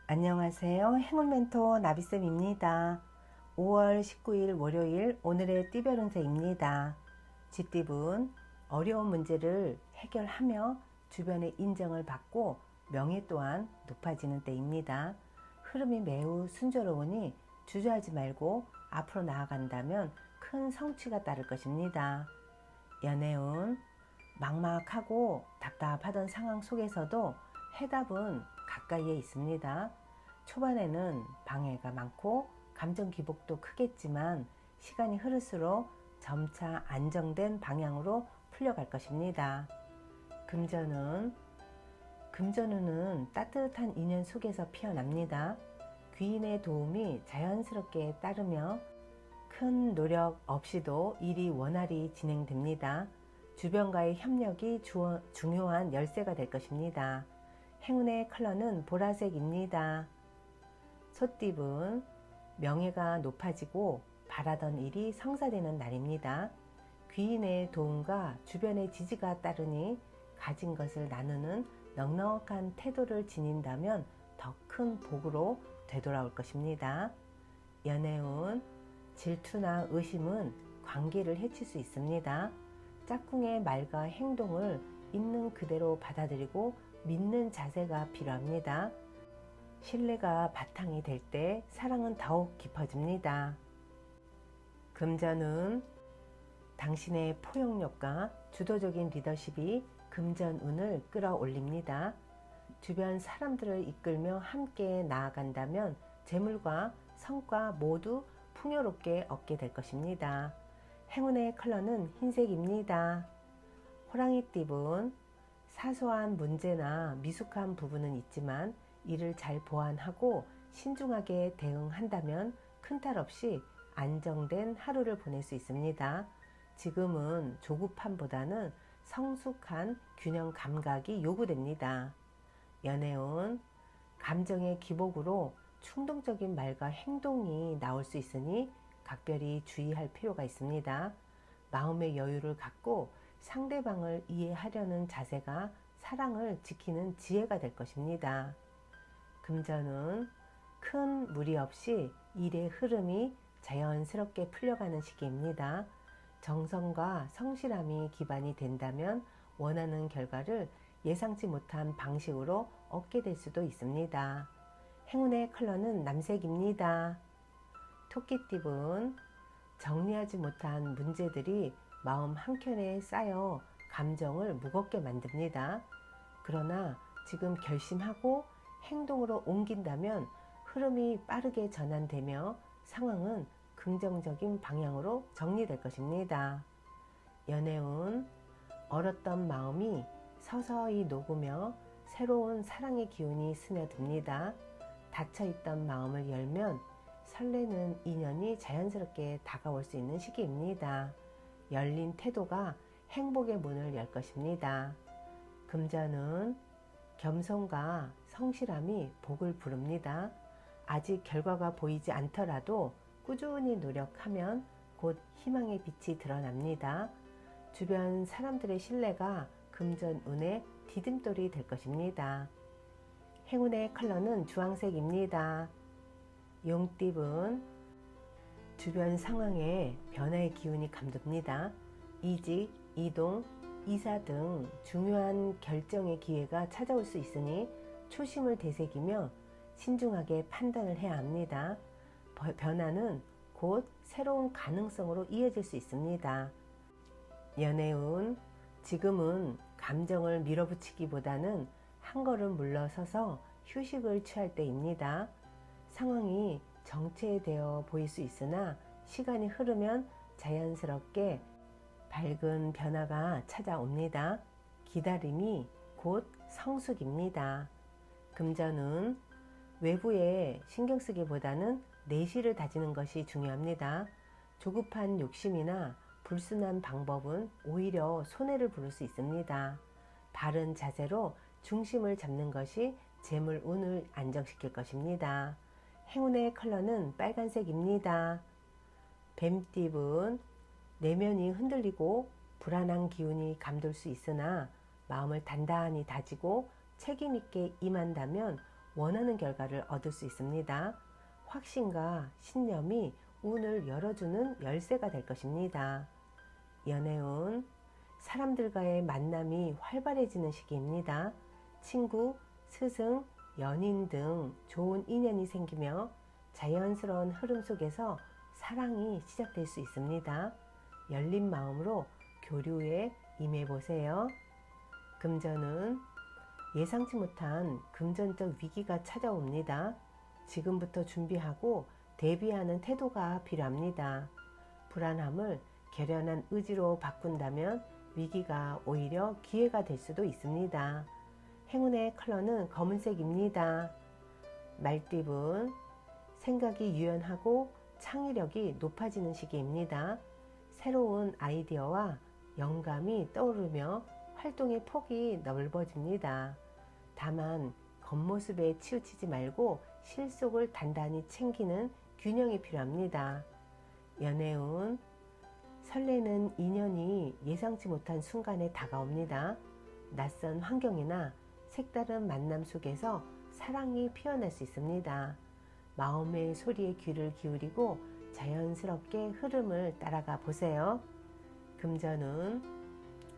안녕하세요. 행운멘토 나비쌤입니다. 5월 19일 월요일 오늘의 띠별 운세입니다. 쥐띠분 어려운 문제를 해결하며 주변의 인정을 받고 명예 또한 높아지는 때입니다. 흐름이 매우 순조로우니 주저하지 말고 앞으로 나아간다면 큰 성취가 따를 것입니다. 연애운 막막하고 답답하던 상황 속에서도 해답은 가까이에 있습니다. 초반에는 방해가 많고 감정 기복도 크겠지만 시간이 흐를수록 점차 안정된 방향으로 풀려갈 것입니다. 금전운은 따뜻한 인연 속에서 피어납니다. 귀인의 도움이 자연스럽게 따르며 큰 노력 없이도 일이 원활히 진행됩니다. 주변과의 협력이 중요한 열쇠가 될 것입니다. 행운의 컬러는 보라색입니다. 소띠분 명예가 높아지고 바라던 일이 성사되는 날입니다. 귀인의 도움과 주변의 지지가 따르니 가진 것을 나누는 넉넉한 태도를 지닌다면 더 큰 복으로 되돌아올 것입니다. 연애운 질투나 의심은 관계를 해칠 수 있습니다. 짝꿍의 말과 행동을 있는 그대로 받아들이고 믿는 자세가 필요합니다. 신뢰가 바탕이 될 때 사랑은 더욱 깊어집니다. 금전운 당신의 포용력과 주도적인 리더십이 금전운을 끌어올립니다. 주변 사람들을 이끌며 함께 나아간다면 재물과 성과 모두 풍요롭게 얻게 될 것입니다. 행운의 컬러는 흰색입니다. 호랑이띠분 사소한 문제나 미숙한 부분은 있지만 이를 잘 보완하고 신중하게 대응한다면 큰 탈 없이 안정된 하루를 보낼 수 있습니다. 지금은 조급함보다는 성숙한 균형 감각이 요구됩니다. 연애운 감정의 기복으로 충동적인 말과 행동이 나올 수 있으니 각별히 주의할 필요가 있습니다. 마음의 여유를 갖고 상대방을 이해하려는 자세가 사랑을 지키는 지혜가 될 것입니다. 금전은 큰 무리 없이 일의 흐름이 자연스럽게 풀려가는 시기입니다. 정성과 성실함이 기반이 된다면 원하는 결과를 예상치 못한 방식으로 얻게 될 수도 있습니다. 행운의 컬러는 남색입니다. 토끼띠분 정리하지 못한 문제들이 마음 한켠에 쌓여 감정을 무겁게 만듭니다. 그러나 지금 결심하고 행동으로 옮긴다면 흐름이 빠르게 전환되며 상황은 긍정적인 방향으로 정리될 것입니다. 연애운 얼었던 마음이 서서히 녹으며 새로운 사랑의 기운이 스며듭니다. 닫혀있던 마음을 열면 설레는 인연이 자연스럽게 다가올 수 있는 시기입니다. 열린 태도가 행복의 문을 열 것입니다. 금전은 겸손과 성실함이 복을 부릅니다. 아직 결과가 보이지 않더라도 꾸준히 노력하면 곧 희망의 빛이 드러납니다. 주변 사람들의 신뢰가 금전운의 디딤돌이 될 것입니다. 행운의 컬러는 주황색입니다. 용띠분 주변 상황에 변화의 기운이 감돕니다. 이직, 이동, 이사 등 중요한 결정의 기회가 찾아올 수 있으니 초심을 되새기며 신중하게 판단을 해야 합니다. 변화는 곧 새로운 가능성으로 이어질 수 있습니다. 연애운 지금은 감정을 밀어붙이기보다는 한 걸음 물러서서 휴식을 취할 때입니다. 상황이 정체되어 보일 수 있으나 시간이 흐르면 자연스럽게 밝은 변화가 찾아옵니다. 기다림이 곧 성숙입니다. 금전은 외부에 신경 쓰기보다는 내실을 다지는 것이 중요합니다. 조급한 욕심이나 불순한 방법은 오히려 손해를 부를 수 있습니다. 바른 자세로 중심을 잡는 것이 재물 운을 안정시킬 것입니다. 행운의 컬러는 빨간색입니다. 뱀띠분 내면이 흔들리고 불안한 기운이 감돌 수 있으나 마음을 단단히 다지고 책임있게 임한다면 원하는 결과를 얻을 수 있습니다. 확신과 신념이 운을 열어주는 열쇠가 될 것입니다. 연애운, 사람들과의 만남이 활발해지는 시기입니다. 친구, 스승, 연인 등 좋은 인연이 생기며 자연스러운 흐름 속에서 사랑이 시작될 수 있습니다. 열린 마음으로 교류에 임해보세요. 금전은 예상치 못한 금전적 위기가 찾아옵니다. 지금부터 준비하고 대비하는 태도가 필요합니다. 불안함을 결연한 의지로 바꾼다면 위기가 오히려 기회가 될 수도 있습니다. 행운의 컬러는 검은색입니다. 말띠분, 생각이 유연하고 창의력이 높아지는 시기입니다. 새로운 아이디어와 영감이 떠오르며 활동의 폭이 넓어집니다. 다만 겉모습에 치우치지 말고 실속을 단단히 챙기는 균형이 필요합니다. 연애운, 설레는 인연이 예상치 못한 순간에 다가옵니다. 낯선 환경이나 색다른 만남 속에서 사랑이 피어날 수 있습니다. 마음의 소리에 귀를 기울이고 자연스럽게 흐름을 따라가 보세요. 금전은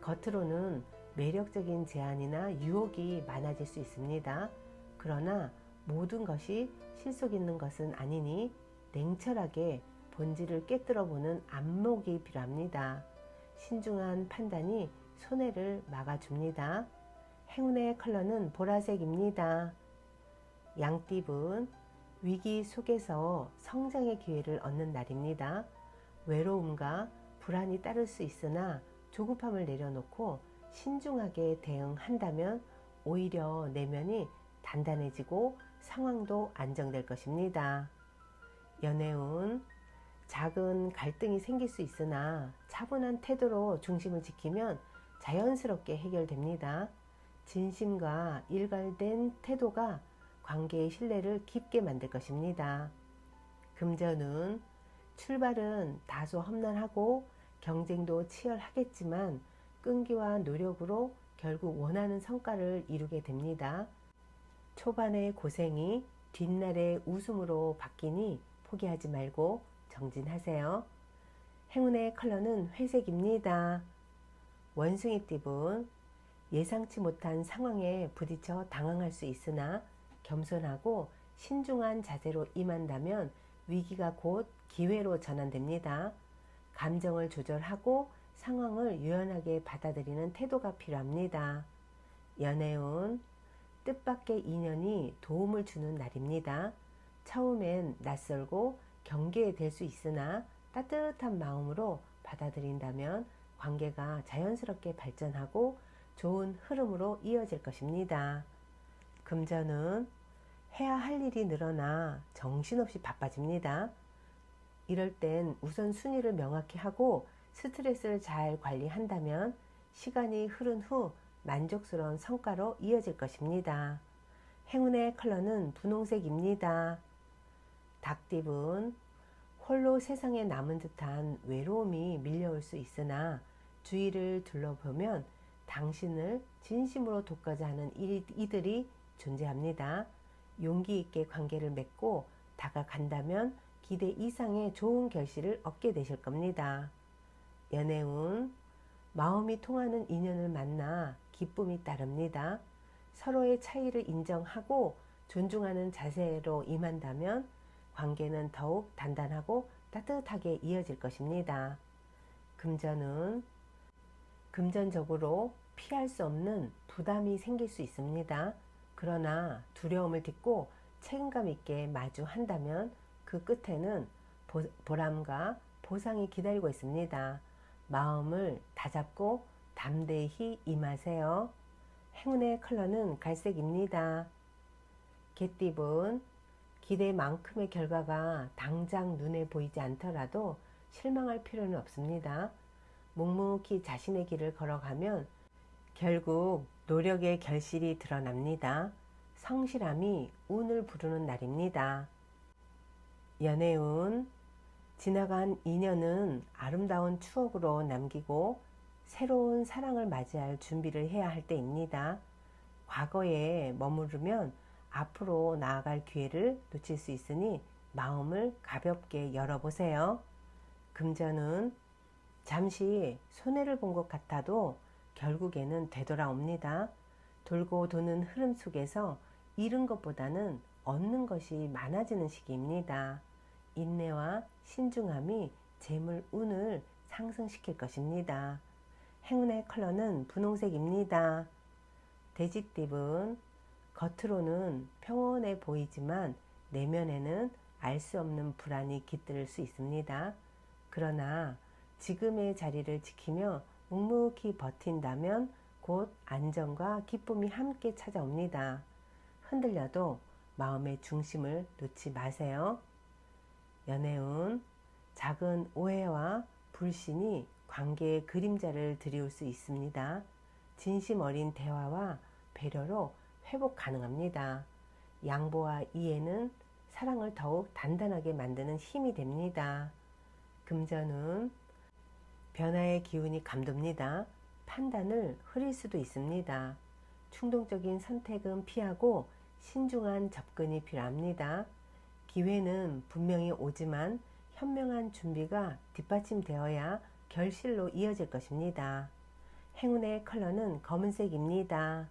겉으로는 매력적인 제안이나 유혹이 많아질 수 있습니다. 그러나 모든 것이 실속 있는 것은 아니니 냉철하게 본질을 깨뜨려 보는 안목이 필요합니다. 신중한 판단이 손해를 막아줍니다. 행운의 컬러는 보라색입니다. 양띠분, 위기 속에서 성장의 기회를 얻는 날입니다. 외로움과 불안이 따를 수 있으나 조급함을 내려놓고 신중하게 대응한다면 오히려 내면이 단단해지고 상황도 안정될 것입니다. 연애운, 작은 갈등이 생길 수 있으나 차분한 태도로 중심을 지키면 자연스럽게 해결됩니다. 진심과 일관된 태도가 관계의 신뢰를 깊게 만들 것입니다. 금전운, 출발은 다소 험난하고 경쟁도 치열하겠지만 끈기와 노력으로 결국 원하는 성과를 이루게 됩니다. 초반의 고생이 뒷날의 웃음으로 바뀌니 포기하지 말고 정진하세요. 행운의 컬러는 회색입니다. 원숭이띠분, 예상치 못한 상황에 부딪혀 당황할 수 있으나 겸손하고 신중한 자세로 임한다면 위기가 곧 기회로 전환됩니다. 감정을 조절하고 상황을 유연하게 받아들이는 태도가 필요합니다. 연애운, 뜻밖의 인연이 도움을 주는 날입니다. 처음엔 낯설고 경계될 수 있으나 따뜻한 마음으로 받아들인다면 관계가 자연스럽게 발전하고 좋은 흐름으로 이어질 것입니다. 금전은 해야 할 일이 늘어나 정신없이 바빠집니다. 이럴 땐 우선순위를 명확히 하고 스트레스를 잘 관리한다면 시간이 흐른 후 만족스러운 성과로 이어질 것입니다. 행운의 컬러는 분홍색입니다. 닭띠분, 홀로 세상에 남은 듯한 외로움이 밀려올 수 있으나 주위를 둘러보면 당신을 진심으로 돕고자 하는 이들이 존재합니다. 용기 있게 관계를 맺고 다가간다면 기대 이상의 좋은 결실을 얻게 되실 겁니다. 연애운, 마음이 통하는 인연을 만나 기쁨이 따릅니다. 서로의 차이를 인정하고 존중하는 자세로 임한다면 관계는 더욱 단단하고 따뜻하게 이어질 것입니다. 금전은 금전적으로 피할 수 없는 부담이 생길 수 있습니다. 그러나 두려움을 딛고 책임감 있게 마주한다면 그 끝에는 보람과 보상이 기다리고 있습니다. 마음을 다잡고 담대히 임하세요. 행운의 컬러는 갈색입니다. 개띠분, 기대만큼의 결과가 당장 눈에 보이지 않더라도 실망할 필요는 없습니다. 묵묵히 자신의 길을 걸어가면 결국 노력의 결실이 드러납니다. 성실함이 운을 부르는 날입니다. 연애운, 지나간 인연은 아름다운 추억으로 남기고 새로운 사랑을 맞이할 준비를 해야 할 때입니다. 과거에 머무르면 앞으로 나아갈 기회를 놓칠 수 있으니 마음을 가볍게 열어보세요. 금전은 잠시 손해를 본 것 같아도 결국에는 되돌아옵니다. 돌고 도는 흐름 속에서 잃은 것보다는 얻는 것이 많아지는 시기입니다. 인내와 신중함이 재물 운을 상승시킬 것입니다. 행운의 컬러는 분홍색입니다. 돼지띠은 겉으로는 평온해 보이지만 내면에는 알 수 없는 불안이 깃들 수 있습니다. 그러나 지금의 자리를 지키며 묵묵히 버틴다면 곧 안정과 기쁨이 함께 찾아옵니다. 흔들려도 마음의 중심을 놓지 마세요. 연애운 작은 오해와 불신이 관계의 그림자를 드리울 수 있습니다. 진심 어린 대화와 배려로 회복 가능합니다. 양보와 이해는 사랑을 더욱 단단하게 만드는 힘이 됩니다. 금전은 변화의 기운이 감돕니다. 판단을 흐릴 수도 있습니다. 충동적인 선택은 피하고 신중한 접근이 필요합니다. 기회는 분명히 오지만 현명한 준비가 뒷받침되어야 결실로 이어질 것입니다. 행운의 컬러는 검은색입니다.